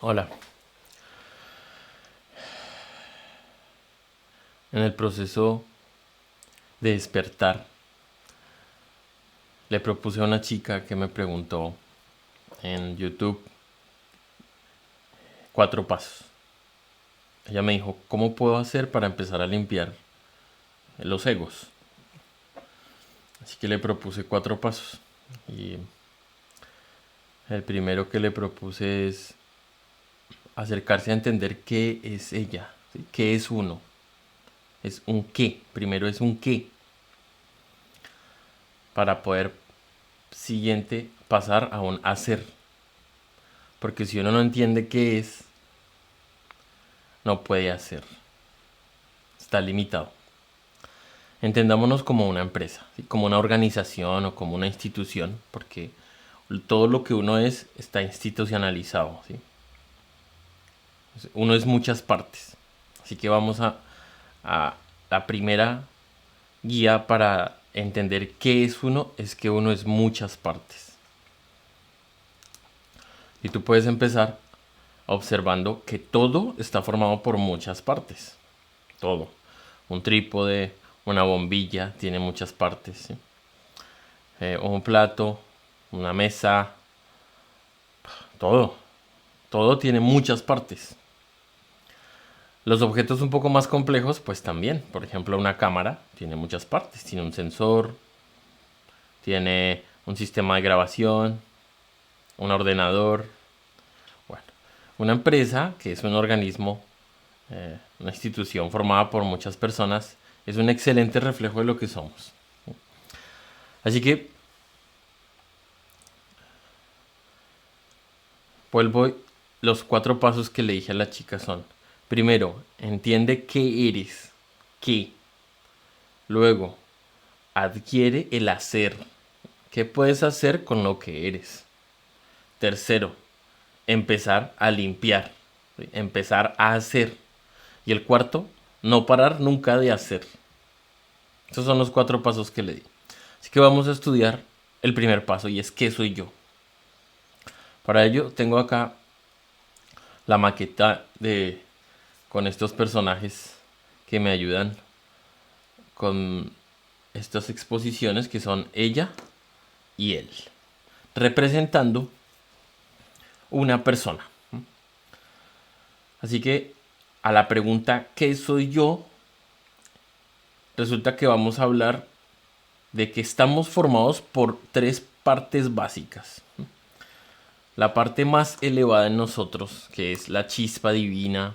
Hola. En el proceso de despertar, le propuse a una chica que me preguntó en YouTube 4 pasos. Ella me dijo, ¿cómo puedo hacer para empezar a limpiar los egos? Así que le propuse 4 pasos. Y el primero que le propuse es acercarse a entender qué es ella, ¿sí? ¿Qué es uno? Es un qué. Primero es un qué. Para poder siguiente pasar a un hacer. Porque si uno no entiende qué es, no puede hacer. Está limitado. Entendámonos como una empresa, ¿sí? Como una organización o como una institución, porque todo lo que uno es está institucionalizado, ¿sí? Uno es muchas partes. Así que vamos a la primera guía para entender qué es uno, es que uno es muchas partes. Y tú puedes empezar observando que todo está formado por muchas partes. Todo. Un trípode, una bombilla, tiene muchas partes, ¿sí? Un plato, una mesa, todo. Todo tiene muchas partes. Los objetos un poco más complejos, pues también. Por ejemplo, una cámara tiene muchas partes. Tiene un sensor, tiene un sistema de grabación, un ordenador. Bueno, una empresa, que es un organismo, una institución formada por muchas personas, es un excelente reflejo de lo que somos. Así que vuelvo, los 4 pasos que le dije a la chica son: primero, entiende qué eres, qué. Luego, adquiere el hacer. ¿Qué puedes hacer con lo que eres? Tercero, empezar a limpiar, ¿sí? Empezar a hacer. Y el cuarto, no parar nunca de hacer. Esos son los 4 pasos que le di. Así que vamos a estudiar el primer paso, y es ¿qué soy yo? Para ello tengo acá la maqueta con estos personajes que me ayudan con estas exposiciones, que son ella y él, representando una persona. Así que a la pregunta ¿qué soy yo? Resulta que vamos a hablar de que estamos formados por 3 partes básicas. La parte más elevada en nosotros, que es la chispa divina,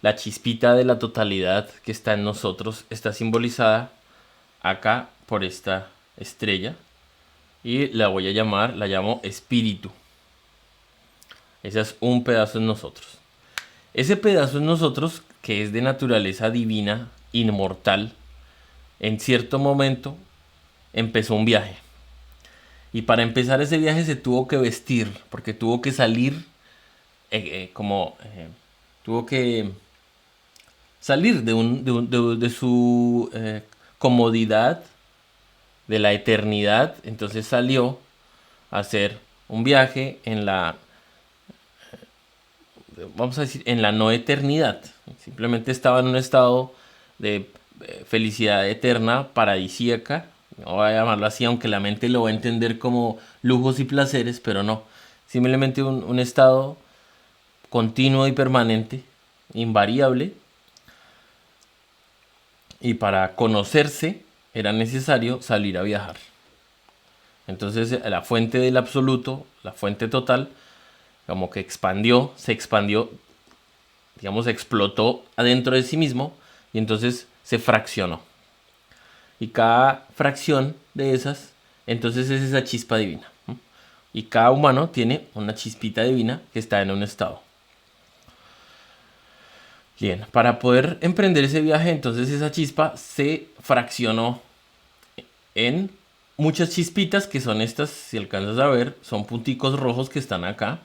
la chispita de la totalidad que está en nosotros, está simbolizada acá por esta estrella, y la llamo espíritu. Ese es un pedazo en nosotros. Ese pedazo en nosotros, que es de naturaleza divina, inmortal, en cierto momento empezó un viaje. Y para empezar ese viaje se tuvo que vestir, porque tuvo que salir, tuvo que salir de su comodidad, de la eternidad. Entonces salió a hacer un viaje en la, vamos a decir, en la no eternidad. Simplemente estaba en un estado de felicidad eterna, paradisíaca. No voy a llamarlo así, aunque la mente lo va a entender como lujos y placeres, pero no. Simplemente un estado continuo y permanente, invariable. Y para conocerse era necesario salir a viajar. Entonces la fuente del absoluto, la fuente total, como que se expandió, digamos, explotó adentro de sí mismo, y entonces se fraccionó. Y cada fracción de esas, entonces es esa chispa divina. Y cada humano tiene una chispita divina que está en un estado. Bien, para poder emprender ese viaje, entonces esa chispa se fraccionó en muchas chispitas, que son estas, si alcanzas a ver, son punticos rojos que están acá.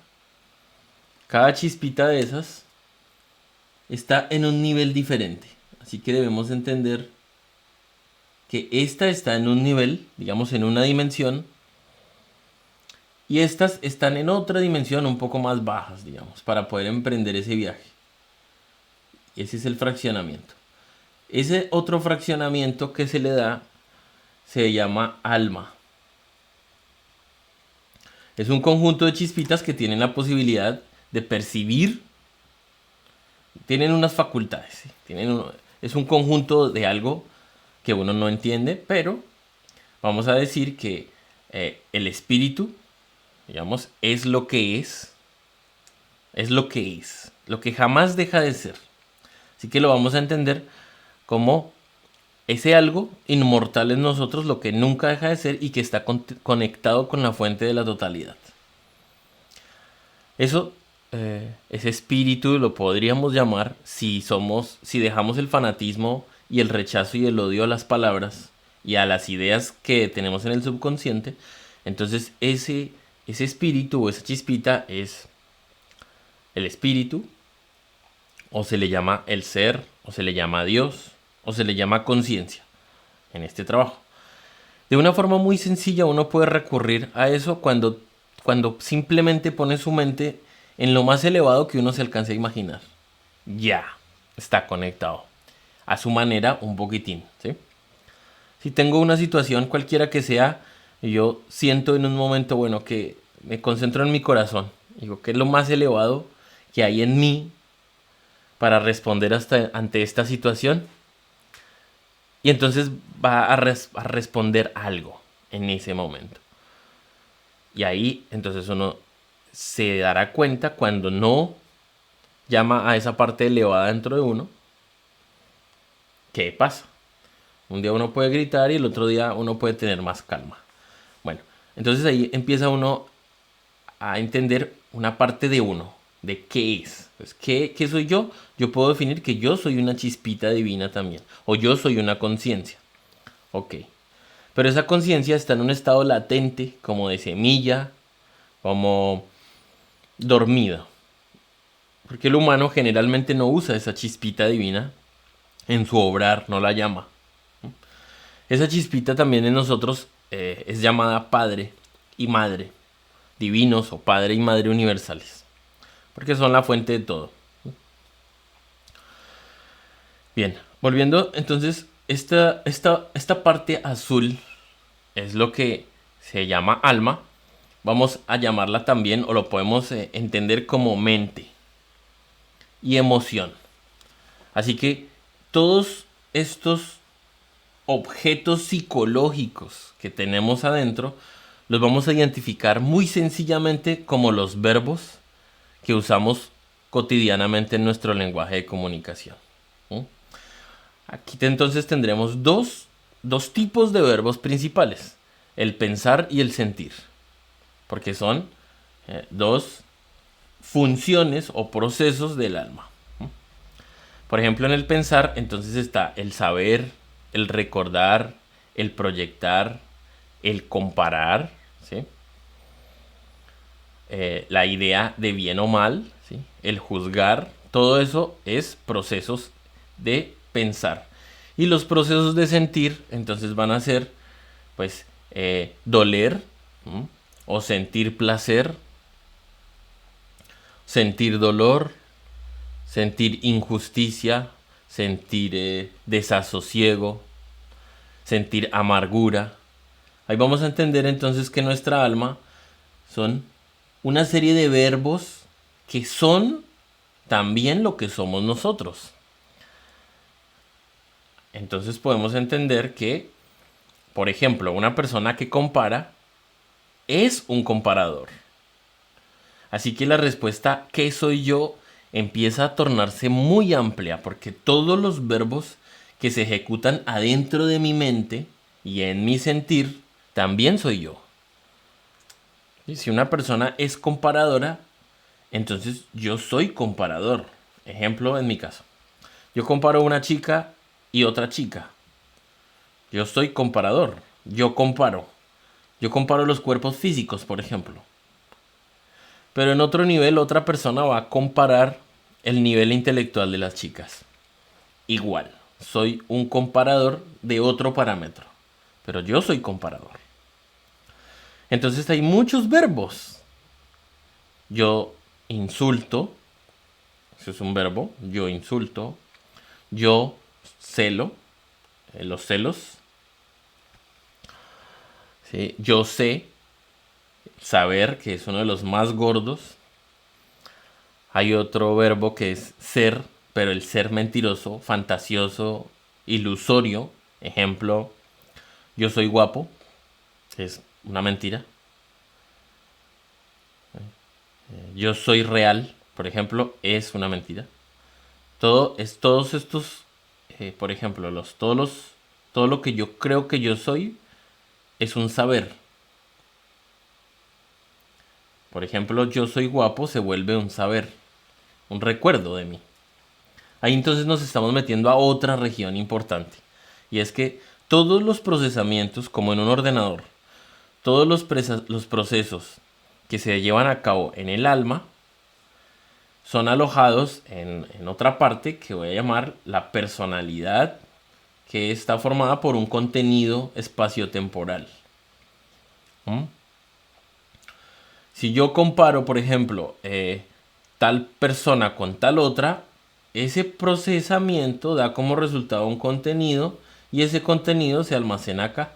Cada chispita de esas está en un nivel diferente. Así que debemos entender que esta está en un nivel, digamos en una dimensión, Y estas están en otra dimensión un poco más bajas, digamos, para poder emprender ese viaje. Ese es el fraccionamiento. Ese otro fraccionamiento que se le da se llama alma. Es un conjunto de chispitas que tienen la posibilidad de percibir, tienen unas facultades, ¿sí? Es un conjunto de algo que uno no entiende, pero vamos a decir que el espíritu, digamos, es lo que es lo que jamás deja de ser. Así que lo vamos a entender como ese algo inmortal en nosotros, lo que nunca deja de ser y que está conectado con la fuente de la totalidad. Eso, ese espíritu lo podríamos llamar si dejamos el fanatismo y el rechazo y el odio a las palabras y a las ideas que tenemos en el subconsciente. Entonces ese espíritu o esa chispita es el espíritu, o se le llama el ser, o se le llama Dios, o se le llama conciencia en este trabajo. De una forma muy sencilla uno puede recurrir a eso cuando simplemente pone su mente en lo más elevado que uno se alcance a imaginar. Ya, está conectado. A su manera, un poquitín, ¿sí? Si tengo una situación cualquiera que sea, y yo siento en un momento, bueno, que me concentro en mi corazón. Digo, ¿qué es lo más elevado que hay en mí para responder ante esta situación? Y entonces va a responder algo en ese momento. Y ahí entonces uno se dará cuenta cuando no llama a esa parte elevada dentro de uno. ¿Qué pasa? Un día uno puede gritar y el otro día uno puede tener más calma. Bueno, entonces ahí empieza uno a entender una parte de uno, de qué es. Pues, ¿qué soy yo? Yo puedo definir que yo soy una chispita divina también, o yo soy una conciencia. Ok, pero esa conciencia está en un estado latente, como de semilla, como dormido. Porque el humano generalmente no usa esa chispita divina en su obrar, no la llama. Esa chispita también en nosotros es llamada Padre y Madre, divinos o Padre y Madre universales, porque son la fuente de todo. Bien, volviendo entonces, esta parte azul es lo que se llama alma. Vamos a llamarla también, o lo podemos entender como mente y emoción. Así que todos estos objetos psicológicos que tenemos adentro los vamos a identificar muy sencillamente como los verbos que usamos cotidianamente en nuestro lenguaje de comunicación. ¿Sí? Aquí entonces tendremos dos tipos de verbos principales, el pensar y el sentir, porque son dos funciones o procesos del alma. Por ejemplo, en el pensar, entonces está el saber, el recordar, el proyectar, el comparar, ¿sí? La idea de bien o mal, ¿sí? El juzgar, todo eso es procesos de pensar. Y los procesos de sentir, entonces van a ser, pues, doler, ¿sí? O sentir placer, sentir dolor, sentir injusticia, sentir desasosiego, sentir amargura. Ahí vamos a entender entonces que nuestra alma son una serie de verbos que son también lo que somos nosotros. Entonces podemos entender que, por ejemplo, una persona que compara es un comparador. Así que la respuesta ¿qué soy yo? Empieza a tornarse muy amplia porque todos los verbos que se ejecutan adentro de mi mente y en mi sentir también soy yo. Y si una persona es comparadora, entonces yo soy comparador. Ejemplo en mi caso. Yo comparo una chica y otra chica. Yo soy comparador. Yo comparo. Yo comparo los cuerpos físicos, por ejemplo. Pero en otro nivel, otra persona va a comparar el nivel intelectual de las chicas. Igual, soy un comparador de otro parámetro. Pero yo soy comparador. Entonces hay muchos verbos. Yo insulto, eso es un verbo. Yo insulto. Yo celo, los celos. ¿Sí? Yo sé, saber, que es uno de los más gordos. Hay otro verbo que es ser, pero el ser mentiroso, fantasioso, ilusorio. Ejemplo, yo soy guapo, es una mentira. Yo soy real, por ejemplo, es una mentira. Todos estos, por ejemplo, todo lo que yo creo que yo soy es un saber. Por ejemplo, yo soy guapo se vuelve un saber, un recuerdo de mí. Ahí entonces nos estamos metiendo a otra región importante. Y es que todos los procesamientos, como en un ordenador, todos los procesos que se llevan a cabo en el alma son alojados en otra parte que voy a llamar la personalidad, que está formada por un contenido espaciotemporal. ¿Mm? Si yo comparo, por ejemplo, tal persona con tal otra, ese procesamiento da como resultado un contenido y ese contenido se almacena acá,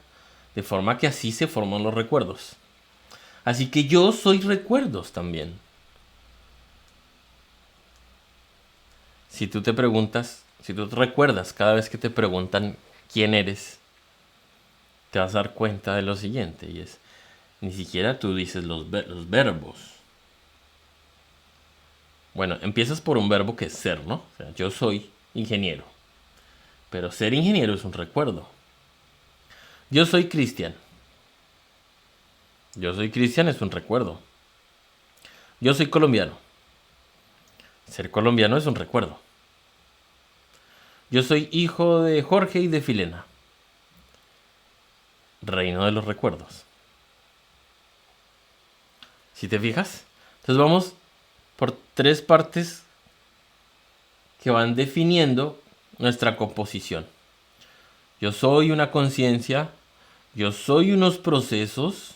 de forma que así se forman los recuerdos. Así que yo soy recuerdos también. Si tú te preguntas, si tú te recuerdas cada vez que te preguntan quién eres, te vas a dar cuenta de lo siguiente, y es, ni siquiera tú dices los verbos. Bueno, empiezas por un verbo que es ser, ¿no? O sea, yo soy ingeniero. Pero ser ingeniero es un recuerdo. Yo soy Cristian. Yo soy Cristian es un recuerdo. Yo soy colombiano. Ser colombiano es un recuerdo. Yo soy hijo de Jorge y de Filena. Reino de los recuerdos. ¿Sí te fijas? Entonces vamos por tres partes que van definiendo nuestra composición. Yo soy una conciencia, yo soy unos procesos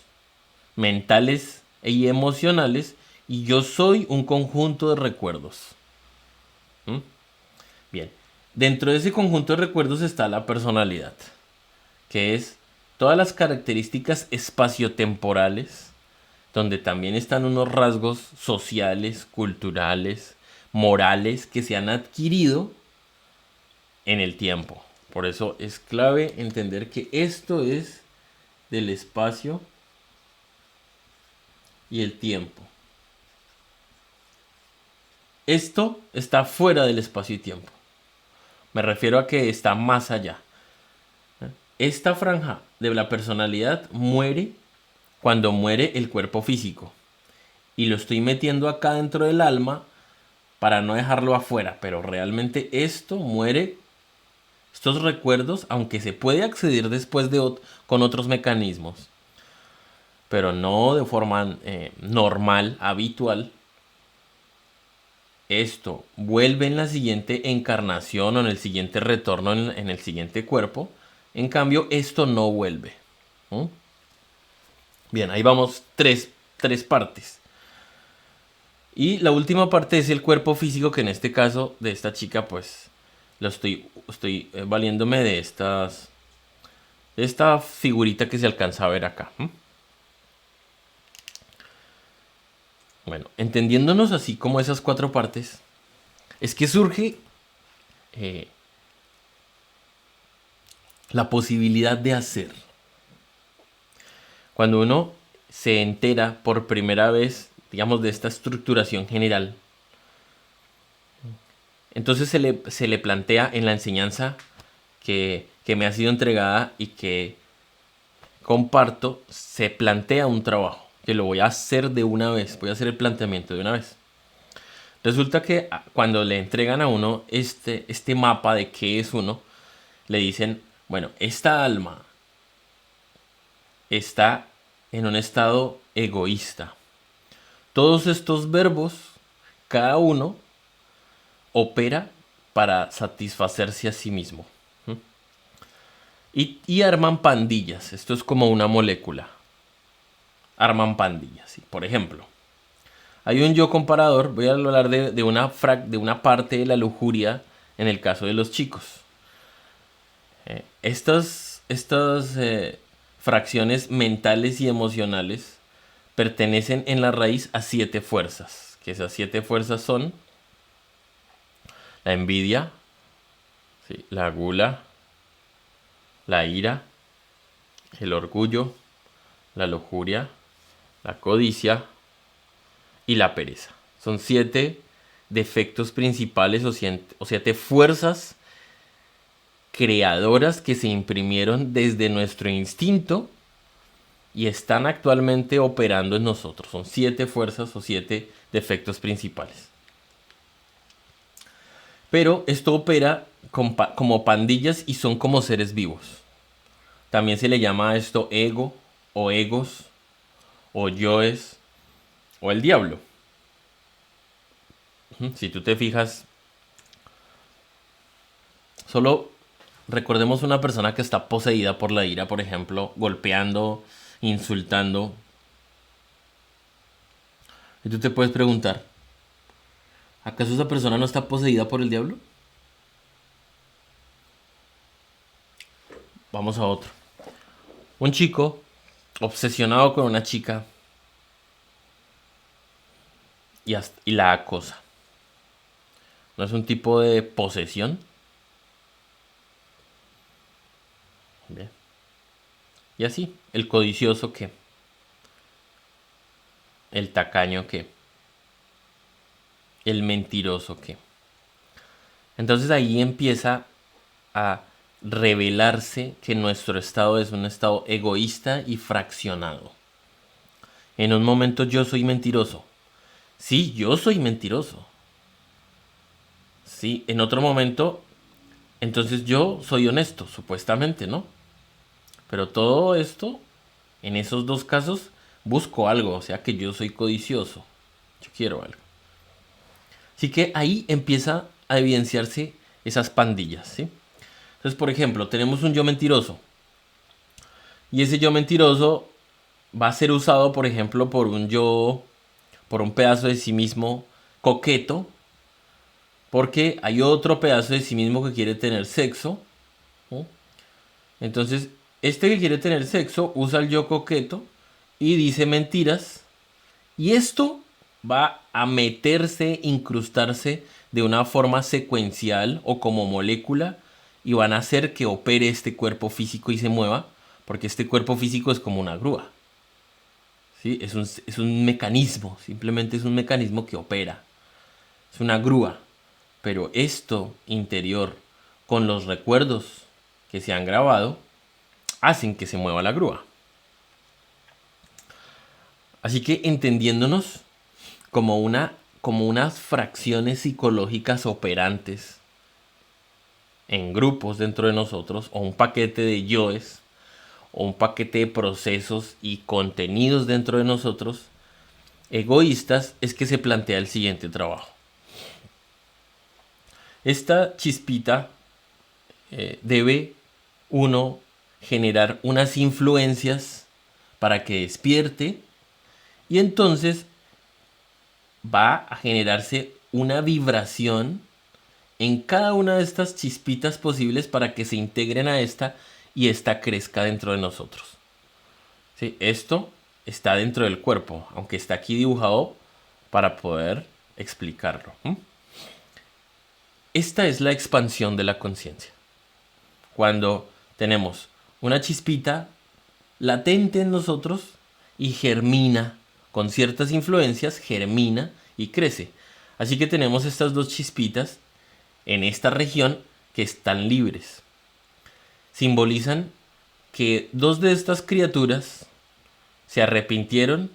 mentales y emocionales y yo soy un conjunto de recuerdos. ¿Mm? Bien, dentro de ese conjunto de recuerdos está la personalidad, que es todas las características espaciotemporales, donde también están unos rasgos sociales, culturales, morales que se han adquirido en el tiempo. Por eso es clave entender que esto es del espacio y el tiempo. Esto está fuera del espacio y tiempo. Me refiero a que está más allá. Esta franja de la personalidad muere cuando muere el cuerpo físico. Y lo estoy metiendo acá dentro del alma para no dejarlo afuera. Pero realmente esto muere, estos recuerdos, aunque se puede acceder después con otros mecanismos, pero no de forma normal, habitual. Esto vuelve en la siguiente encarnación o en el siguiente retorno en el siguiente cuerpo. En cambio, esto no vuelve. ¿Mm? Bien, ahí vamos tres partes. Y la última parte es el cuerpo físico, que en este caso de esta chica, pues lo estoy valiéndome de esta figurita que se alcanza a ver acá. ¿Mm? Bueno, entendiéndonos así como esas cuatro partes, es que surge eh, la posibilidad de hacer. Cuando uno se entera por primera vez, digamos, de esta estructuración general, entonces se le plantea en la enseñanza que me ha sido entregada y que comparto, se plantea un trabajo, que lo voy a hacer de una vez, voy a hacer el planteamiento de una vez. Resulta que cuando le entregan a uno este mapa de qué es uno, le dicen, bueno, esta alma está en un estado egoísta. Todos estos verbos, cada uno opera para satisfacerse a sí mismo. ¿Mm? Y arman pandillas. Esto es como una molécula. arman pandillas. ¿Sí? Por ejemplo, hay un yo comparador, voy a hablar de una parte de la lujuria en el caso de los chicos. Estas fracciones mentales y emocionales pertenecen en la raíz a 7 fuerzas, que esas 7 fuerzas son la envidia, ¿sí? La gula, la ira, el orgullo, la lujuria, la codicia y la pereza. Son 7 defectos principales o 7 fuerzas creadoras que se imprimieron desde nuestro instinto y están actualmente operando en nosotros. Son 7 fuerzas o 7 defectos principales. Pero esto opera como pandillas y son como seres vivos. También se le llama a esto ego o egos o yoes o el diablo. Si tú te fijas, solo recordemos una persona que está poseída por la ira, por ejemplo, golpeando, insultando. Y tú te puedes preguntar, ¿acaso esa persona no está poseída por el diablo? Vamos a otro. Un chico obsesionado con una chica y la acosa. ¿No es un tipo de posesión? Bien. Y así, el codicioso qué, el tacaño qué, el mentiroso qué. Entonces ahí empieza a revelarse que nuestro estado es un estado egoísta y fraccionado. En un momento yo soy mentiroso. Sí, yo soy mentiroso. Sí, en otro momento, entonces yo soy honesto, supuestamente, ¿no? Pero todo esto, en esos dos casos, busco algo, o sea que yo soy codicioso. Yo quiero algo. Así que ahí empieza a evidenciarse esas pandillas, ¿sí? Entonces, por ejemplo, tenemos un yo mentiroso. Y ese yo mentiroso va a ser usado, por ejemplo, por un pedazo de sí mismo coqueto, porque hay otro pedazo de sí mismo que quiere tener sexo, ¿no? Entonces, este que quiere tener sexo usa el yo coqueto y dice mentiras. Y esto va a meterse, incrustarse de una forma secuencial o como molécula y van a hacer que opere este cuerpo físico y se mueva, porque este cuerpo físico es como una grúa. ¿Sí? Es un mecanismo, simplemente es un mecanismo que opera. Es una grúa. Pero esto interior, con los recuerdos que se han grabado, hacen que se mueva la grúa. Así que entendiéndonos como unas fracciones psicológicas operantes en grupos dentro de nosotros, o un paquete de yoes, o un paquete de procesos y contenidos dentro de nosotros, egoístas, es que se plantea el siguiente trabajo. Esta chispita debe uno generar unas influencias para que despierte y entonces va a generarse una vibración en cada una de estas chispitas posibles para que se integren a esta y esta crezca dentro de nosotros. ¿Sí? Esto está dentro del cuerpo, aunque está aquí dibujado para poder explicarlo. Esta es la expansión de la conciencia. Cuando tenemos una chispita latente en nosotros y germina con ciertas influencias, germina y crece. Así que tenemos estas dos chispitas en esta región que están libres. Simbolizan que dos de estas criaturas se arrepintieron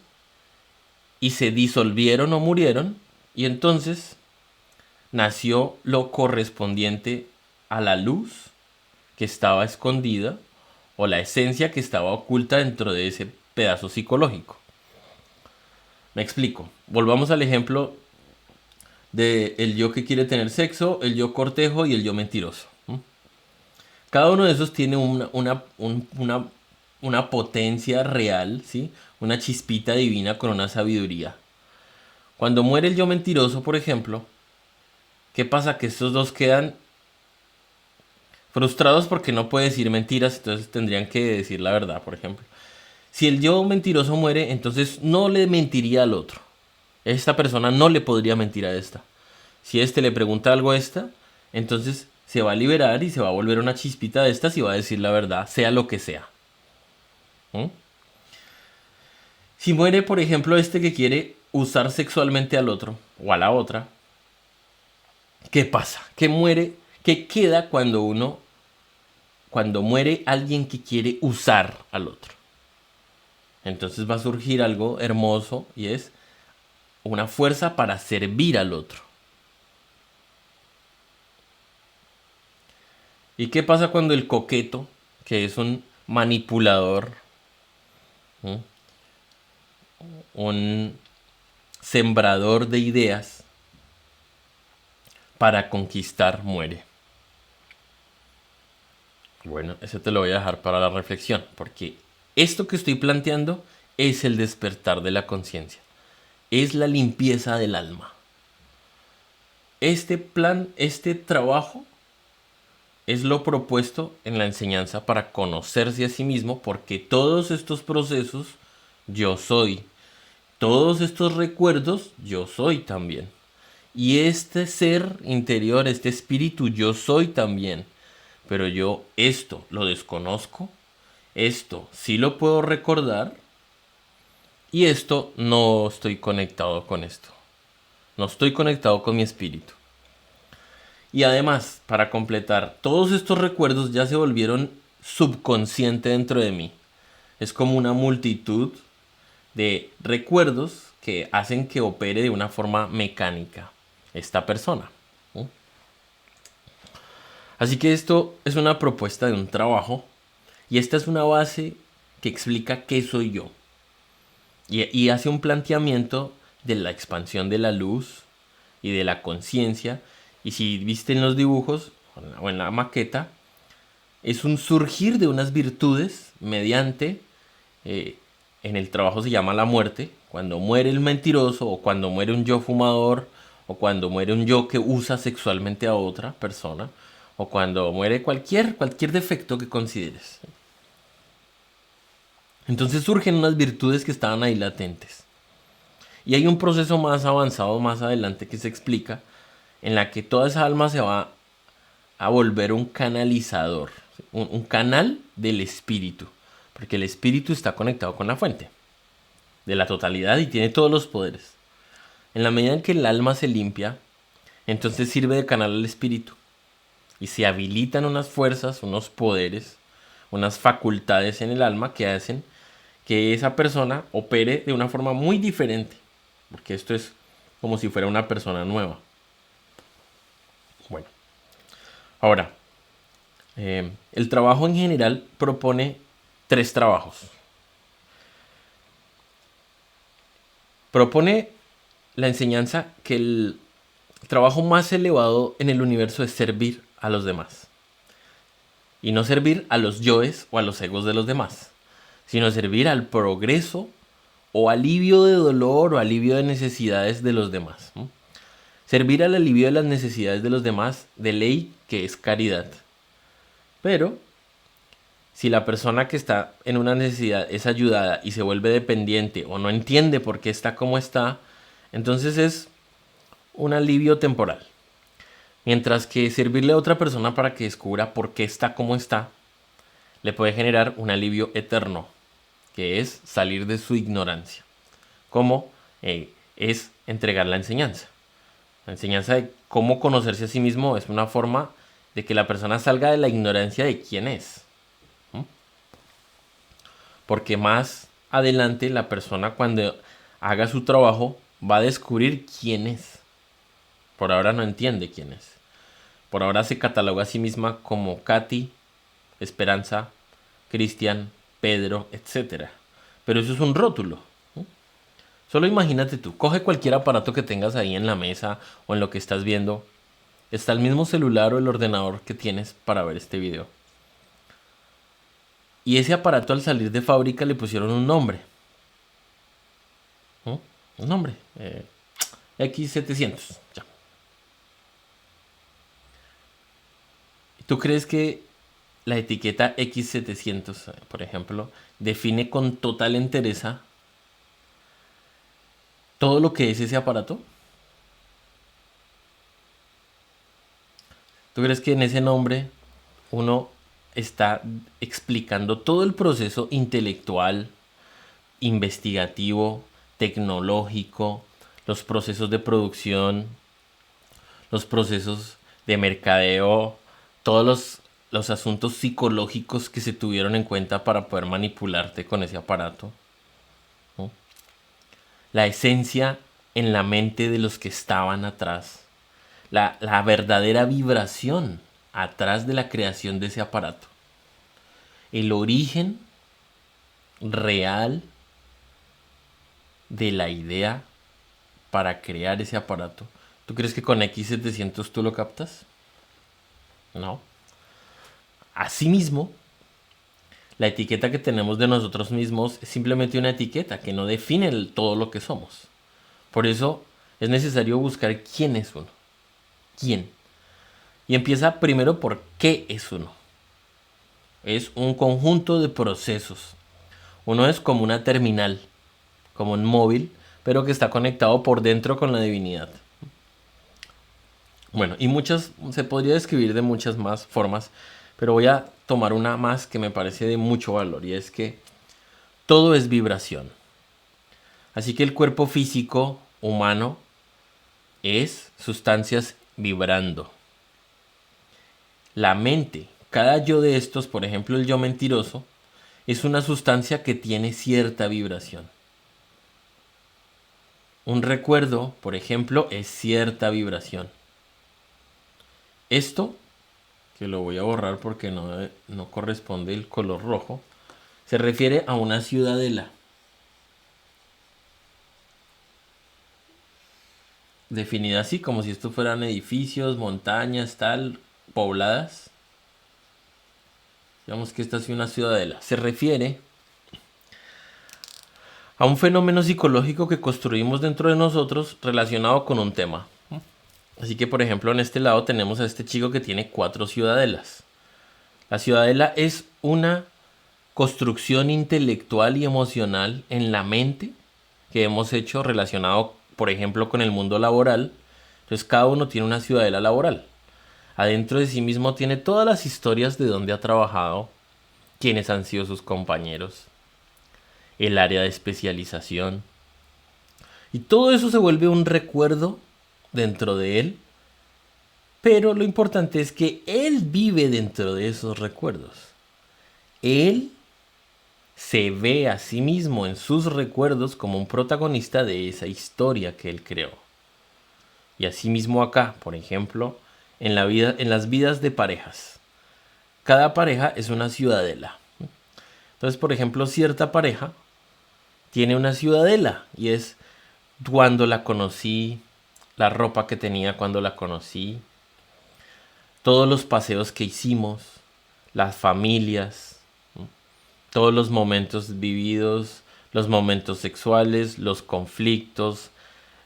y se disolvieron o murieron, y entonces nació lo correspondiente a la luz que estaba escondida o la esencia que estaba oculta dentro de ese pedazo psicológico. Me explico. Volvamos al ejemplo de el yo que quiere tener sexo, el yo cortejo y el yo mentiroso. Cada uno de esos tiene una una potencia real, ¿sí? Una chispita divina con una sabiduría. Cuando muere el yo mentiroso, por ejemplo, ¿qué pasa? Que estos dos quedan frustrados porque no puede decir mentiras, entonces tendrían que decir la verdad, por ejemplo. Si el yo mentiroso muere, entonces no le mentiría al otro. Esta persona no le podría mentir a esta. Si este le pregunta algo a esta, entonces se va a liberar y se va a volver una chispita de estas y va a decir la verdad, sea lo que sea. ¿Mm? Si muere, por ejemplo, este que quiere usar sexualmente al otro o a la otra, ¿qué pasa? ¿Qué muere? ¿Qué queda cuando muere alguien que quiere usar al otro? Entonces va a surgir algo hermoso y es una fuerza para servir al otro. ¿Y qué pasa cuando el coqueto, que es un manipulador, ¿sí? Un sembrador de ideas para conquistar, muere? Bueno, eso te lo voy a dejar para la reflexión, porque esto que estoy planteando es el despertar de la conciencia, es la limpieza del alma. Este plan, este trabajo es lo propuesto en la enseñanza para conocerse a sí mismo, porque todos estos procesos yo soy, todos estos recuerdos yo soy también. Y este ser interior, este espíritu yo soy también. Pero yo esto lo desconozco, esto sí lo puedo recordar y esto no estoy conectado con esto. No estoy conectado con mi espíritu. Y además, para completar, todos estos recuerdos ya se volvieron subconsciente dentro de mí. Es como una multitud de recuerdos que hacen que opere de una forma mecánica esta persona. ¿No? Así que esto es una propuesta de un trabajo y esta es una base que explica qué soy yo y hace un planteamiento de la expansión de la luz y de la conciencia. Y si viste en los dibujos o en la maqueta, es un surgir de unas virtudes mediante, eh, en el trabajo se llama la muerte, cuando muere el mentiroso o cuando muere un yo fumador o cuando muere un yo que usa sexualmente a otra persona o cuando muere cualquier defecto que consideres. Entonces surgen unas virtudes que estaban ahí latentes. Y hay un proceso más avanzado más adelante que se explica en la que toda esa alma se va a volver un canalizador, un canal del espíritu, porque el espíritu está conectado con la fuente de la totalidad y tiene todos los poderes. En la medida en que el alma se limpia, entonces sirve de canal al espíritu y se habilitan unas fuerzas, unos poderes, unas facultades en el alma que hacen que esa persona opere de una forma muy diferente, porque esto es como si fuera una persona nueva. Bueno, ahora, el trabajo en general propone tres trabajos. Propone la enseñanza que el trabajo más elevado en el universo es servir a los demás. Y no servir a los yoes o a los egos de los demás, sino servir al progreso o alivio de dolor o alivio de necesidades de los demás. ¿No? Servir al alivio de las necesidades de los demás, de ley que es caridad. Pero si la persona que está en una necesidad es ayudada y se vuelve dependiente o no entiende por qué está como está, entonces es un alivio temporal. Mientras que servirle a otra persona para que descubra por qué está como está, le puede generar un alivio eterno, que es salir de su ignorancia. Como es entregar la enseñanza. La enseñanza de cómo conocerse a sí mismo es una forma de que la persona salga de la ignorancia de quién es. ¿Mm? Porque más adelante la persona cuando haga su trabajo va a descubrir quién es. Por ahora no entiende quién es. Por ahora se cataloga a sí misma como Katy, Esperanza, Cristian, Pedro, etcétera. Pero eso es un rótulo. ¿No? Solo imagínate tú, coge cualquier aparato que tengas ahí en la mesa o en lo que estás viendo. Está el mismo celular o el ordenador que tienes para ver este video. Y ese aparato al salir de fábrica le pusieron un nombre. ¿No? Un nombre. X700. Ya. ¿Tú crees que la etiqueta X700, por ejemplo, define con total entereza todo lo que es ese aparato? ¿Tú crees que en ese nombre uno está explicando todo el proceso intelectual, investigativo, tecnológico, los procesos de producción, los procesos de mercadeo, todos los asuntos psicológicos que se tuvieron en cuenta para poder manipularte con ese aparato? ¿No? La esencia en la mente de los que estaban atrás, la verdadera vibración atrás de la creación de ese aparato, el origen real de la idea para crear ese aparato. ¿Tú crees que con X700 tú lo captas? No. Asimismo, la etiqueta que tenemos de nosotros mismos es simplemente una etiqueta que no define todo lo que somos. Por eso es necesario buscar quién es uno. ¿Quién? Y empieza primero por qué es uno. Es un conjunto de procesos. Uno es como una terminal, como un móvil, pero que está conectado por dentro con la divinidad. Bueno, y muchas, se podría describir de muchas más formas, pero voy a tomar una más que me parece de mucho valor, y es que todo es vibración. Así que el cuerpo físico humano es sustancias vibrando. La mente, cada yo de estos, por ejemplo el yo mentiroso, es una sustancia que tiene cierta vibración. Un recuerdo, por ejemplo, es cierta vibración. Esto, que lo voy a borrar porque no corresponde el color rojo, se refiere a una ciudadela. Definida así, como si esto fueran edificios, montañas, tal, pobladas. Digamos que esta es una ciudadela. Se refiere a un fenómeno psicológico que construimos dentro de nosotros relacionado con un tema. Así que, por ejemplo, en este lado tenemos a este chico que tiene 4 ciudadelas. La ciudadela es una construcción intelectual y emocional en la mente que hemos hecho relacionado, por ejemplo, con el mundo laboral. Entonces, cada uno tiene una ciudadela laboral. Adentro de sí mismo tiene todas las historias de dónde ha trabajado, quiénes han sido sus compañeros, el área de especialización. Y todo eso se vuelve un recuerdo dentro de él, pero lo importante es que él vive dentro de esos recuerdos. Él se ve a sí mismo en sus recuerdos como un protagonista de esa historia que él creó. Y asimismo acá, por ejemplo, en las vidas de parejas. Cada pareja es una ciudadela. Entonces, por ejemplo, cierta pareja tiene una ciudadela y es cuando la conocí, la ropa que tenía cuando la conocí, todos los paseos que hicimos, las familias, ¿no? Todos los momentos vividos, los momentos sexuales, los conflictos,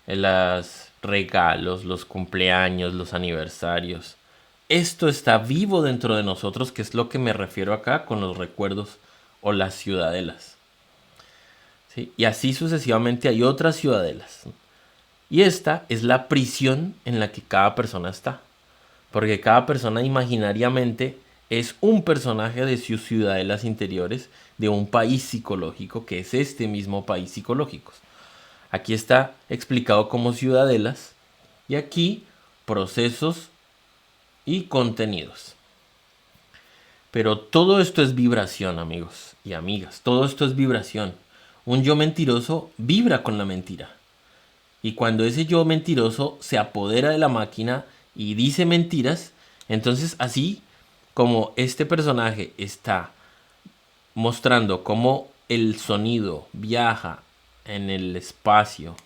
los regalos, los cumpleaños, los aniversarios. Esto está vivo dentro de nosotros, que es lo que me refiero acá con los recuerdos o las ciudadelas. ¿Sí? Y así sucesivamente hay otras ciudadelas. Y esta es la prisión en la que cada persona está. Porque cada persona imaginariamente es un personaje de sus ciudadelas interiores, de un país psicológico que es este mismo país psicológico. Aquí está explicado como ciudadelas y aquí procesos y contenidos. Pero todo esto es vibración, amigos y amigas. Todo esto es vibración. Un yo mentiroso vibra con la mentira. Y cuando ese yo mentiroso se apodera de la máquina y dice mentiras, entonces así como este personaje está mostrando cómo el sonido viaja en el espacio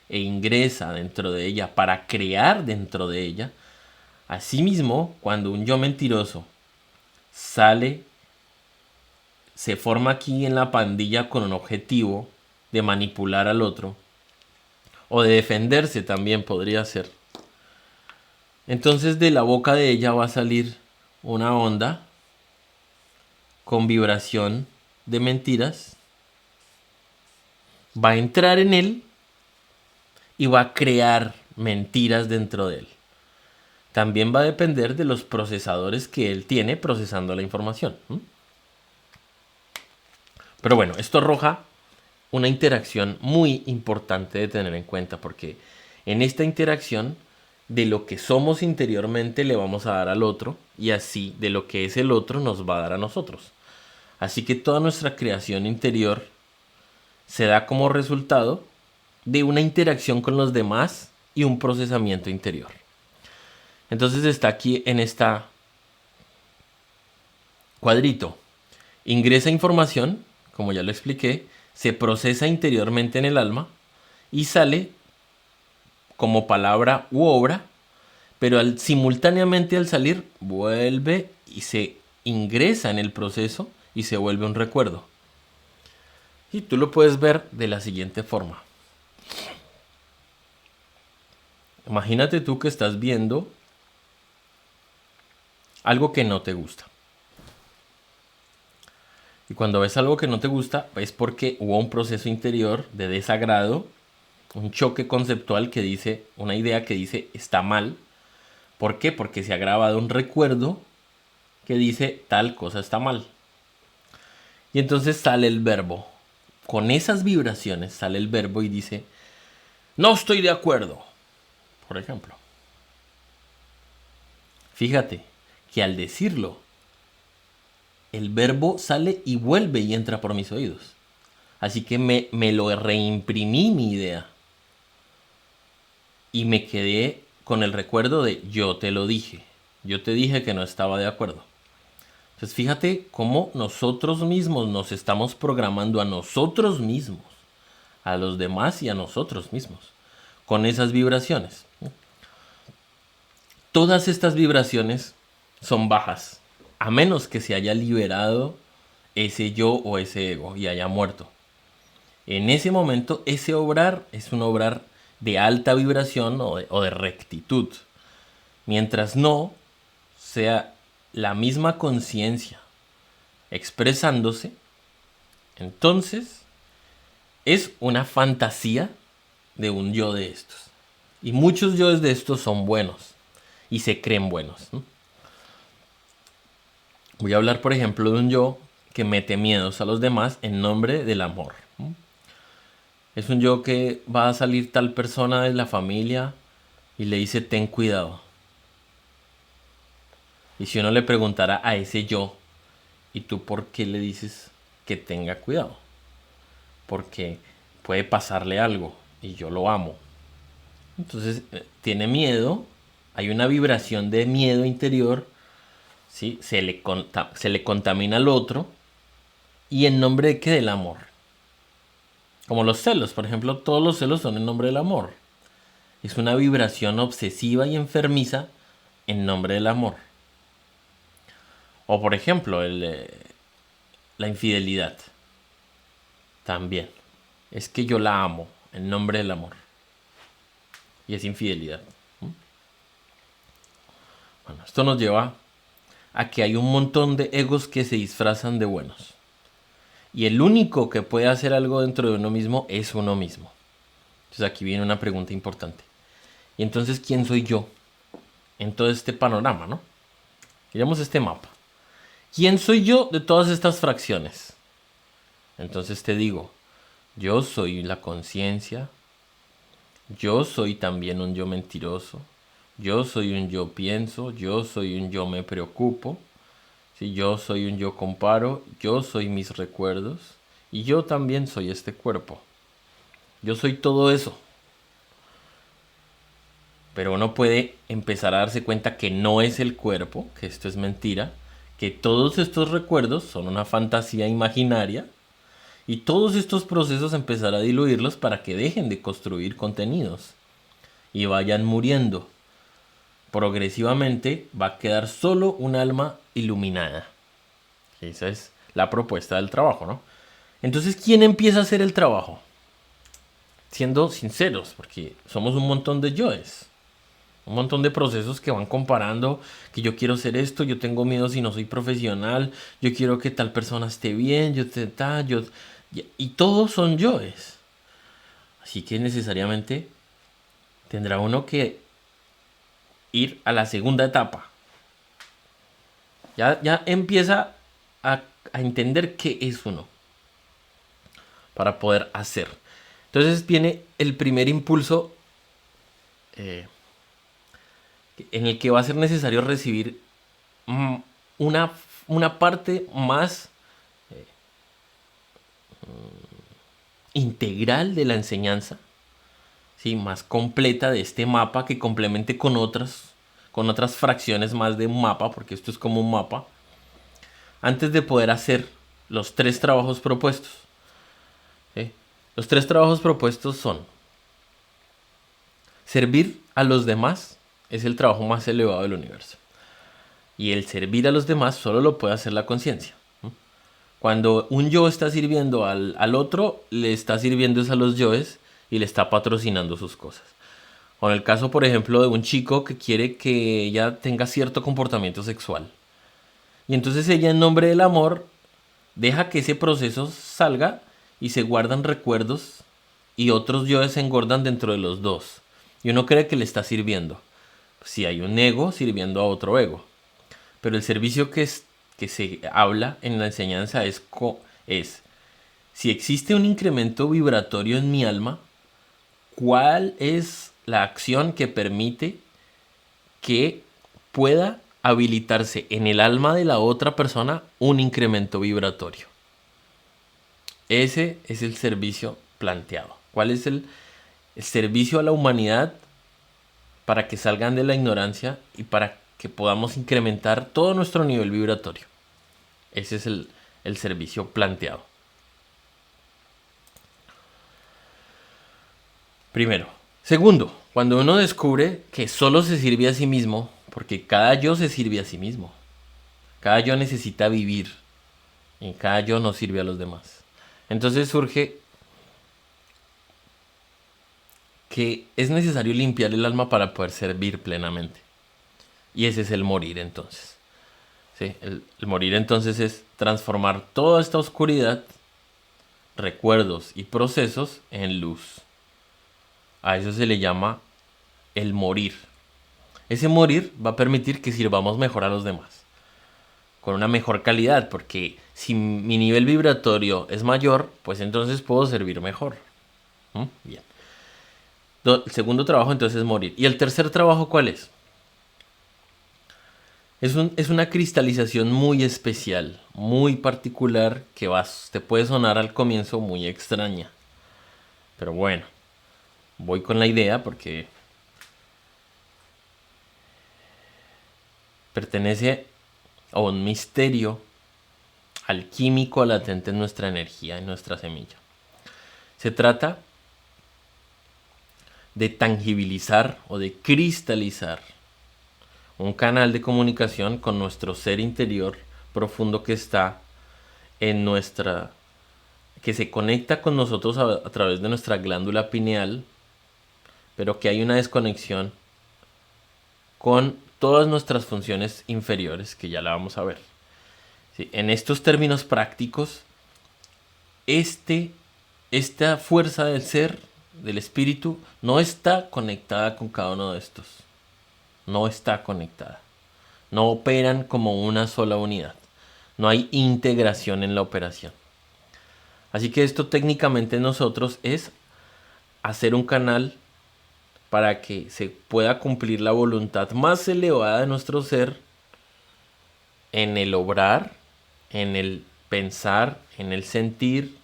e ingresa dentro de ella para crear dentro de ella, asimismo, cuando un yo mentiroso sale, se forma aquí en la pandilla con un objetivo de manipular al otro o de defenderse también podría ser. Entonces de la boca de ella va a salir una onda con vibración de mentiras, va a entrar en él y va a crear mentiras dentro de él. También va a depender de los procesadores que él tiene procesando la información. Pero bueno, esto arroja una interacción muy importante de tener en cuenta, porque en esta interacción de lo que somos interiormente le vamos a dar al otro, y así de lo que es el otro nos va a dar a nosotros. Así que toda nuestra creación interior se da como resultado de una interacción con los demás y un procesamiento interior. Entonces está aquí en esta cuadrito. Ingresa información, como ya lo expliqué, se procesa interiormente en el alma y sale como palabra u obra, pero simultáneamente al salir vuelve y se ingresa en el proceso y se vuelve un recuerdo. Y tú lo puedes ver de la siguiente forma. Imagínate tú que estás viendo algo que no te gusta. Y cuando ves algo que no te gusta es porque hubo un proceso interior de desagrado, un choque conceptual que dice, una idea que dice está mal. ¿Por qué? Porque se ha grabado un recuerdo que dice tal cosa está mal. Y entonces sale el verbo. Con esas vibraciones sale el verbo y dice, no estoy de acuerdo. Por ejemplo. Fíjate que al decirlo, el verbo sale y vuelve y entra por mis oídos. Así que me lo reimprimí mi idea. Y me quedé con el recuerdo de yo te lo dije. Yo te dije que no estaba de acuerdo. Entonces fíjate cómo nosotros mismos nos estamos programando a nosotros mismos, a los demás y a nosotros mismos, con esas vibraciones. Todas estas vibraciones son bajas, a menos que se haya liberado ese yo o ese ego y haya muerto. En ese momento ese obrar es un obrar de alta vibración o de rectitud. Mientras no sea la misma conciencia expresándose, entonces es una fantasía de un yo de estos. Y muchos yoes de estos son buenos y se creen buenos. Voy a hablar, por ejemplo, de un yo que mete miedos a los demás en nombre del amor. Es un yo que va a salir tal persona de la familia y le dice ten cuidado. Y si uno le preguntara a ese yo, ¿y tú por qué le dices que tenga cuidado? Porque puede pasarle algo y yo lo amo. Entonces tiene miedo, hay una vibración de miedo interior, ¿sí? Se le contamina al otro y en nombre de qué, del amor. Como los celos, por ejemplo, todos los celos son en nombre del amor. Es una vibración obsesiva y enfermiza en nombre del amor. O por ejemplo, la infidelidad. También. Es que yo la amo en nombre del amor. Y es infidelidad. Bueno, esto nos lleva a que hay un montón de egos que se disfrazan de buenos. Y el único que puede hacer algo dentro de uno mismo es uno mismo. Entonces aquí viene una pregunta importante. Y entonces, ¿quién soy yo en todo este panorama, no? Miremos este mapa. ¿Quién soy yo de todas estas fracciones? Entonces te digo, yo soy la conciencia, yo soy también un yo mentiroso, yo soy un yo pienso, yo soy un yo me preocupo, ¿sí? Yo soy un yo comparo, yo soy mis recuerdos y yo también soy este cuerpo. Yo soy todo eso. Pero uno puede empezar a darse cuenta que no es el cuerpo, que esto es mentira, que todos estos recuerdos son una fantasía imaginaria y todos estos procesos empezar a diluirlos para que dejen de construir contenidos y vayan muriendo. Progresivamente va a quedar solo un alma iluminada. Esa es la propuesta del trabajo, ¿no? Entonces, ¿quién empieza a hacer el trabajo? Siendo sinceros, porque somos un montón de yoes. Un montón de procesos que van comparando, que yo quiero hacer esto, yo tengo miedo si no soy profesional, yo quiero que tal persona esté bien, y todos son yoes. Así que necesariamente tendrá uno que ir a la segunda etapa. Ya empieza a entender qué es uno para poder hacer. Entonces viene el primer impulso eh, en el que va a ser necesario recibir mm, una, una parte más integral de la enseñanza, ¿sí? Más completa de este mapa que complemente con otras fracciones más de un mapa, porque esto es como un mapa, antes de poder hacer los tres trabajos propuestos. ¿Sí? Los tres trabajos propuestos son: servir a los demás es el trabajo más elevado del universo. Y el servir a los demás solo lo puede hacer la conciencia. Cuando un yo está sirviendo al otro, le está sirviendo a los yoes y le está patrocinando sus cosas. O en el caso, por ejemplo, de un chico que quiere que ella tenga cierto comportamiento sexual. Y entonces ella, en nombre del amor, deja que ese proceso salga y se guardan recuerdos y otros yoes se engordan dentro de los dos. Y uno cree que le está sirviendo. Si hay un ego sirviendo a otro ego. Pero el servicio que se habla en la enseñanza es si existe un incremento vibratorio en mi alma, ¿cuál es la acción que permite que pueda habilitarse en el alma de la otra persona un incremento vibratorio? Ese es el servicio planteado. ¿Cuál es el servicio a la humanidad para que salgan de la ignorancia y para que podamos incrementar todo nuestro nivel vibratorio? Ese es el servicio planteado. Primero. Segundo, cuando uno descubre que solo se sirve a sí mismo, porque cada yo se sirve a sí mismo. Cada yo necesita vivir y cada yo no sirve a los demás. Entonces surge que es necesario limpiar el alma para poder servir plenamente. Y ese es el morir entonces. ¿Sí? El morir entonces es transformar toda esta oscuridad, recuerdos y procesos en luz. A eso se le llama el morir. Ese morir va a permitir que sirvamos mejor a los demás, con una mejor calidad, porque si mi nivel vibratorio es mayor, pues entonces puedo servir mejor. Bien. El segundo trabajo entonces es morir. ¿Y el tercer trabajo cuál es? Es una cristalización muy especial, muy particular, que te puede sonar al comienzo muy extraña. Pero bueno, voy con la idea porque pertenece a un misterio alquímico latente en nuestra energía, en nuestra semilla. Se trata de tangibilizar o de cristalizar un canal de comunicación con nuestro ser interior profundo que está en nuestra, que se conecta con nosotros a través de nuestra glándula pineal, pero que hay una desconexión con todas nuestras funciones inferiores, que ya la vamos a ver. ¿Sí? En estos términos prácticos, esta fuerza del ser, del espíritu, no está conectada con cada uno de estos. No está conectada. No operan como una sola unidad. No hay integración en la operación. Así que esto técnicamente nosotros es hacer un canal para que se pueda cumplir la voluntad más elevada de nuestro ser en el obrar, en el pensar, en el sentir,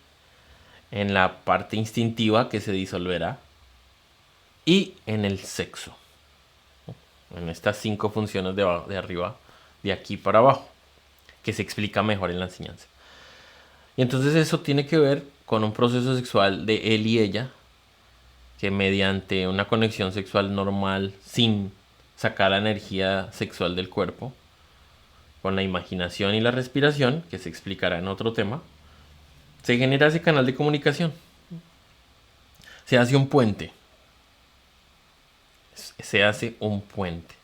en la parte instintiva que se disolverá y en el sexo. En estas 5 funciones de arriba, de aquí para abajo, que se explica mejor en la enseñanza. Y entonces eso tiene que ver con un proceso sexual de él y ella, que mediante una conexión sexual normal, sin sacar la energía sexual del cuerpo, con la imaginación y la respiración, que se explicará en otro tema, se genera ese canal de comunicación. Se hace un puente. Se hace un puente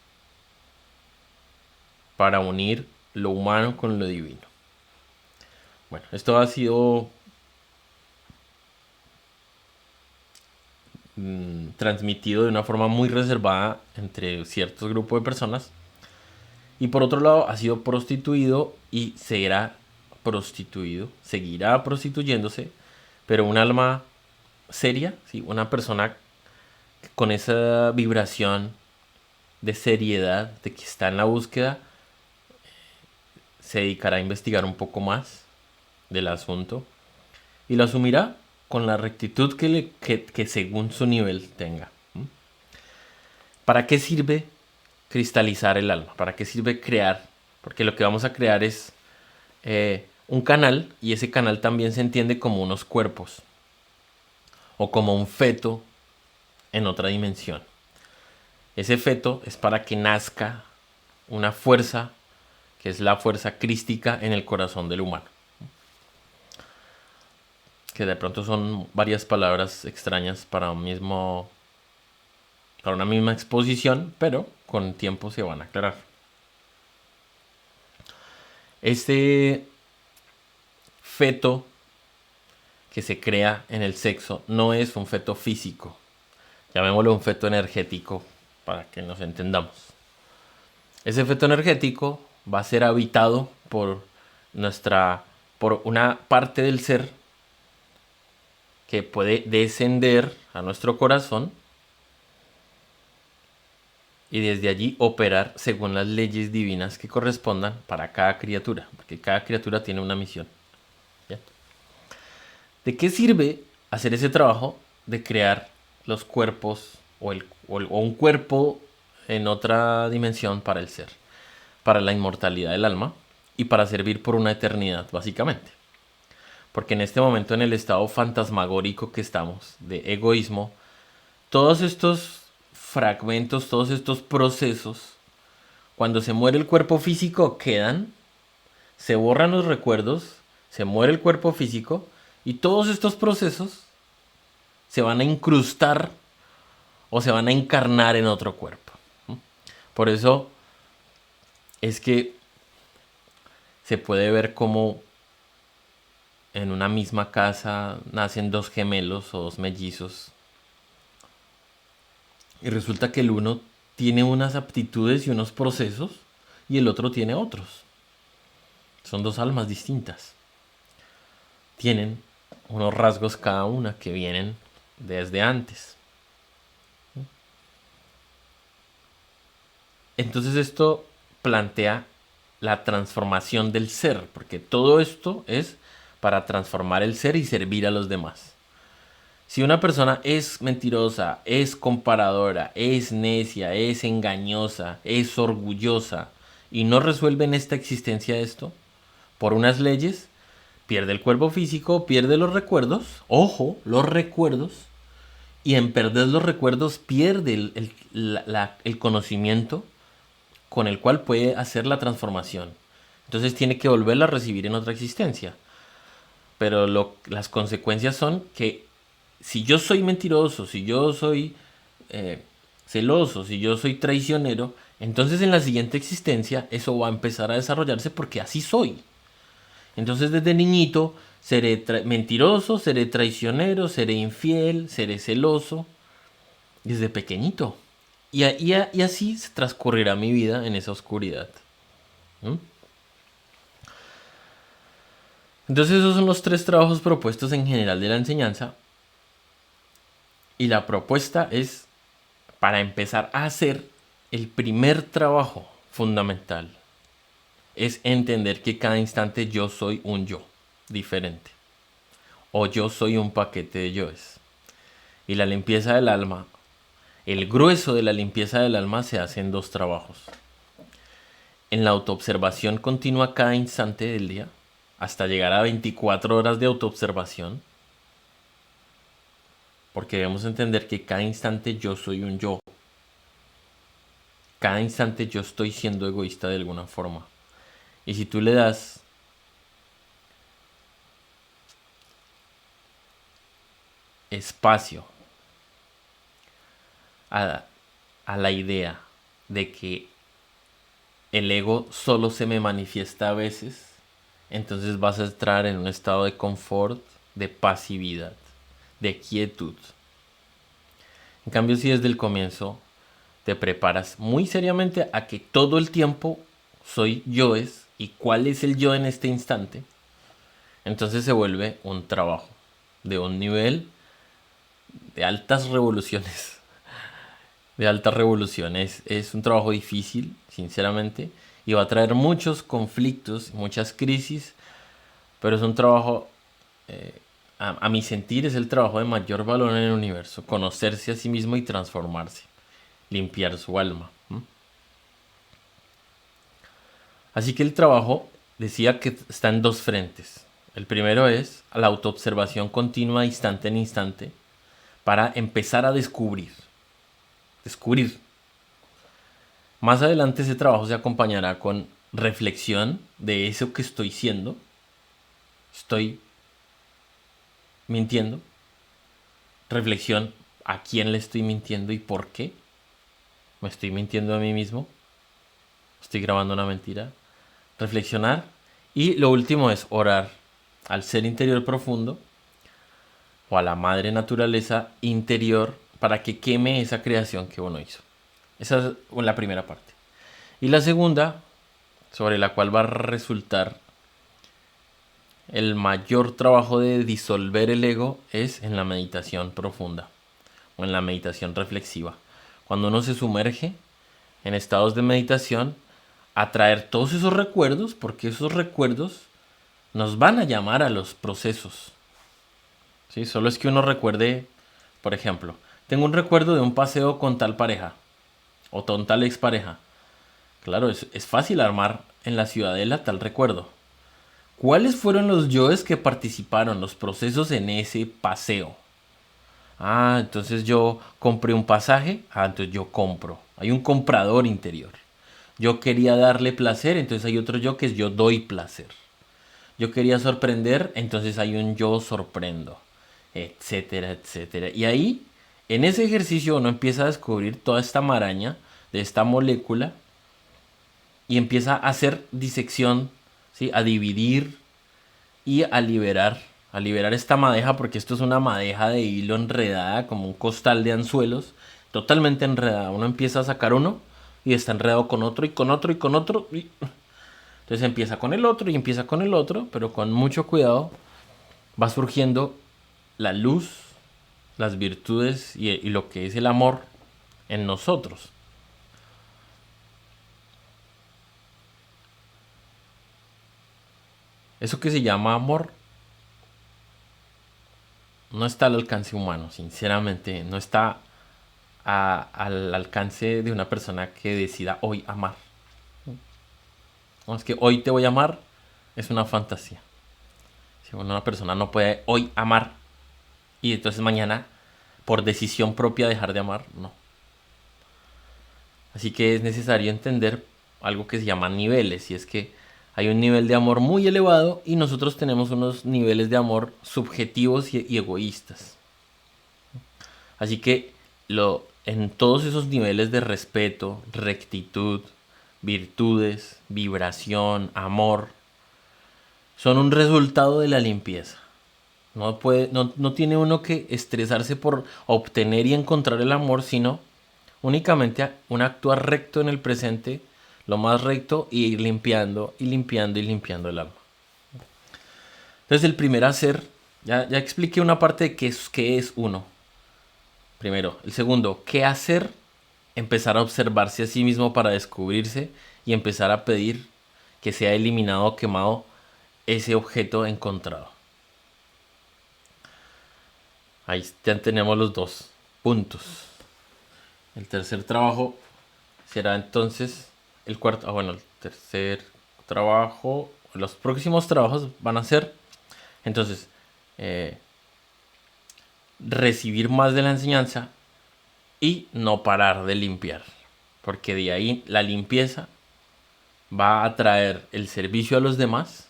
para unir lo humano con lo divino. Bueno, esto ha sido transmitido de una forma muy reservada entre ciertos grupos de personas. Y por otro lado, ha sido prostituido y será prostituido, seguirá prostituyéndose, pero un alma seria, ¿sí? Una persona con esa vibración de seriedad, de que está en la búsqueda, se dedicará a investigar un poco más del asunto y lo asumirá con la rectitud que según su nivel tenga. ¿Para qué sirve cristalizar el alma? ¿Para qué sirve crear? Porque lo que vamos a crear es un canal, y ese canal también se entiende como unos cuerpos o como un feto en otra dimensión. Ese feto es para que nazca una fuerza que es la fuerza crística en el corazón del humano. Que de pronto son varias palabras extrañas para una misma exposición, pero con tiempo se van a aclarar. Este feto que se crea en el sexo no es un feto físico, llamémoslo un feto energético para que nos entendamos. Ese feto energético va a ser habitado por una parte del ser que puede descender a nuestro corazón y desde allí operar según las leyes divinas que correspondan para cada criatura, porque cada criatura tiene una misión. ¿Ya? ¿De qué sirve hacer ese trabajo de crear los cuerpos o un cuerpo en otra dimensión para el ser? Para la inmortalidad del alma y para servir por una eternidad, básicamente. Porque en este momento, en el estado fantasmagórico que estamos, de egoísmo, todos estos fragmentos, todos estos procesos, cuando se muere el cuerpo físico, quedan, se borran los recuerdos, se muere el cuerpo físico y todos estos procesos se van a incrustar o se van a encarnar en otro cuerpo. Por eso es que se puede ver cómo en una misma casa nacen dos gemelos o dos mellizos. Y resulta que el uno tiene unas aptitudes y unos procesos y el otro tiene otros. Son dos almas distintas. Tienen unos rasgos cada una que vienen desde antes. Entonces esto plantea la transformación del ser, porque todo esto es para transformar el ser y servir a los demás. Si una persona es mentirosa, es comparadora, es necia, es engañosa, es orgullosa y no resuelve en esta existencia esto, por unas leyes, pierde el cuerpo físico, pierde los recuerdos, ojo, los recuerdos, y en perder los recuerdos pierde el conocimiento con el cual puede hacer la transformación. Entonces tiene que volverla a recibir en otra existencia. Pero las consecuencias son que si yo soy mentiroso, si yo soy celoso, si yo soy traicionero, entonces en la siguiente existencia eso va a empezar a desarrollarse porque así soy. Entonces desde niñito seré mentiroso, seré traicionero, seré infiel, seré celoso, desde pequeñito. Y así se transcurrirá mi vida en esa oscuridad. ¿Mm? Entonces esos son los tres trabajos propuestos en general de la enseñanza. Y la propuesta es, para empezar a hacer, el primer trabajo fundamental es entender que cada instante yo soy un yo diferente. O yo soy un paquete de yoes. Y la limpieza del alma, el grueso de la limpieza del alma se hace en dos trabajos. En la autoobservación continua cada instante del día, hasta llegar a 24 horas de autoobservación. Porque debemos entender que cada instante yo soy un yo. Cada instante yo estoy siendo egoísta de alguna forma. Y si tú le das espacio a, a la idea de que el ego solo se me manifiesta a veces, entonces vas a entrar en un estado de confort, de pasividad, de quietud. En cambio, si desde el comienzo te preparas muy seriamente a que todo el tiempo soy yoes y cuál es el yo en este instante, entonces se vuelve un trabajo de un nivel de altas revoluciones. De altas revoluciones. Es un trabajo difícil, sinceramente, y va a traer muchos conflictos, muchas crisis, pero es un trabajo, a mi sentir, es el trabajo de mayor valor en el universo. Conocerse a sí mismo y transformarse, limpiar su alma. Así que el trabajo decía que está en dos frentes. El primero es la autoobservación continua, instante en instante, para empezar a descubrir. Descubrir. Más adelante ese trabajo se acompañará con reflexión de eso que estoy siendo. Estoy mintiendo. Reflexión a quién le estoy mintiendo y por qué. ¿Me estoy mintiendo a mí mismo? ¿Estoy grabando una mentira? Reflexionar. Y lo último es orar al ser interior profundo o a la madre naturaleza interior para que queme esa creación que uno hizo. Esa es la primera parte. Y la segunda, sobre la cual va a resultar el mayor trabajo de disolver el ego, es en la meditación profunda o en la meditación reflexiva. Cuando uno se sumerge en estados de meditación, a traer todos esos recuerdos, porque esos recuerdos nos van a llamar a los procesos. ¿Sí? Solo es que uno recuerde, por ejemplo, tengo un recuerdo de un paseo con tal pareja o con tal expareja. Claro, es fácil armar en la ciudadela tal recuerdo. ¿Cuáles fueron los yoes que participaron, los procesos en ese paseo? Ah, entonces yo compré un pasaje. Ah, entonces yo compro. Hay un comprador interior. Yo quería darle placer, entonces hay otro yo que es yo doy placer. Yo quería sorprender, entonces hay un yo sorprendo, etcétera, etcétera. Y ahí, en ese ejercicio, uno empieza a descubrir toda esta maraña de esta molécula y empieza a hacer disección, ¿sí? A dividir y a liberar esta madeja, porque esto es una madeja de hilo enredada, como un costal de anzuelos, totalmente enredada. Uno empieza a sacar uno y está enredado con otro y con otro y con otro. Entonces empieza con el otro y empieza con el otro, pero con mucho cuidado va surgiendo la luz, las virtudes y lo que es el amor en nosotros. Eso que se llama amor no está al alcance humano, sinceramente. No está al alcance de una persona que decida hoy amar. No, es que hoy te voy a amar, es una fantasía. Si una persona no puede hoy amar y entonces mañana por decisión propia dejar de amar, no. Así que es necesario entender algo que se llama niveles, y es que hay un nivel de amor muy elevado y nosotros tenemos unos niveles de amor subjetivos y egoístas. Así que en todos esos niveles de respeto, rectitud, virtudes, vibración, amor, son un resultado de la limpieza. No tiene uno que estresarse por obtener y encontrar el amor, sino únicamente un actuar recto en el presente, lo más recto, y ir limpiando y limpiando y limpiando el alma. Entonces el primer hacer, ya expliqué una parte de qué es uno. Primero. El segundo, qué hacer, empezar a observarse a sí mismo para descubrirse y empezar a pedir que sea eliminado o quemado ese objeto encontrado. Ahí ya tenemos los dos puntos. El tercer trabajo será entonces el cuarto. Bueno, el tercer trabajo. Los próximos trabajos van a ser entonces recibir más de la enseñanza y no parar de limpiar. Porque de ahí la limpieza va a traer el servicio a los demás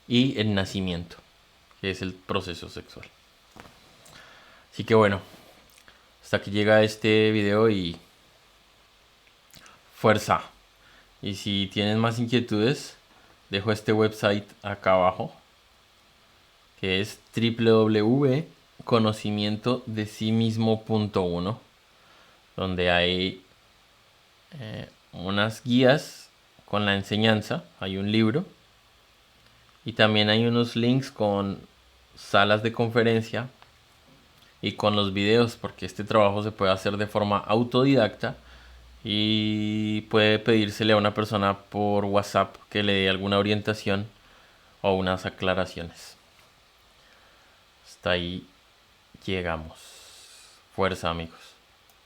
y el nacimiento, que es el proceso sexual. Así que bueno, hasta aquí llega este video y fuerza. Y si tienes más inquietudes, dejo este website acá abajo, que es www.conocimientodesimismo.1, donde hay unas guías con la enseñanza, hay un libro y también hay unos links con salas de conferencia y con los videos, porque este trabajo se puede hacer de forma autodidacta y puede pedírsele a una persona por WhatsApp que le dé alguna orientación o unas aclaraciones. Hasta ahí llegamos. Fuerza, amigos.